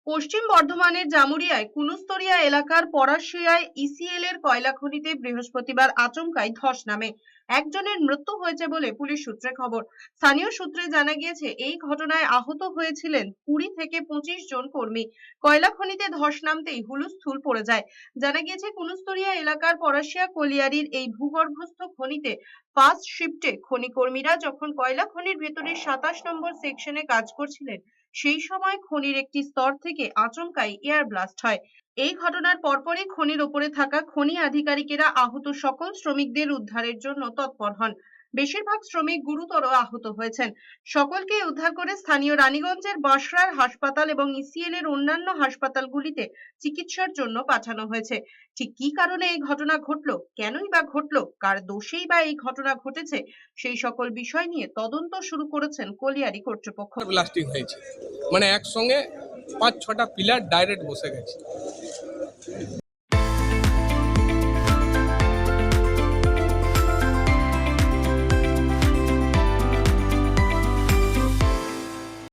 পশ্চিম বর্ধমানের জামুরিয়ায় কুনুস্তরিয়া এলাকার পরাশিয়ায় ইসিএল এর কয়লা খনিতে বৃহস্পতিবার আচমকাই ধস নামে। একজনের মৃত্যু হয়েছে বলে পুলিশ সূত্রে খবর। স্থানীয় সূত্রে জানা গিয়েছে, এই ঘটনায় আহত হয়েছিলেন 20 থেকে 25 জন কর্মী। কয়লা খনিতে ধস নামতেই হুলস্থুল পড়ে যায়। জানা গিয়েছে, কুনুস্তরিয়া এলাকার পরাশিয়া কলিয়ারির এই ভূগর্ভস্থ খনিতে ফার্স্ট শিফটে খনি কর্মীরা যখন কয়লা খনির ভেতরে 27 নম্বর সেকশনে কাজ করছিলেন, সেই সময় খনির একটি স্তর থেকে আচমকাই এয়ার ব্লাস্ট হয়। এই ঘটনার পরপরই খনির ওপরে থাকা খনি আধিকারিকেরা আহত সকল শ্রমিকদের উদ্ধারের জন্য তৎপর হন। বেশিরভাগ শ্রমিক গুরুতর আহত হয়েছেন। সকলকে উদ্ধার করে স্থানীয় রানীগঞ্জের বাঁশরার হাসপাতাল এবং ইসিএল এর অন্যান্য হাসপাতালগুলিতে চিকিৎসার জন্য পাঠানো হয়েছে। ঠিক কী কারণে এই ঘটনা ঘটলো, কেনই বা ঘটলো, কার দোষেই বা এই ঘটনা ঘটেছে, সেই সকল বিষয় নিয়ে তদন্ত শুরু করেছেন কলিয়ারি কর্তৃপক্ষ। ব্লাস্টিং হয়েছে, মানে একসঙ্গে 5-6টা পিলার ডাইরেক্ট বসে গেছে।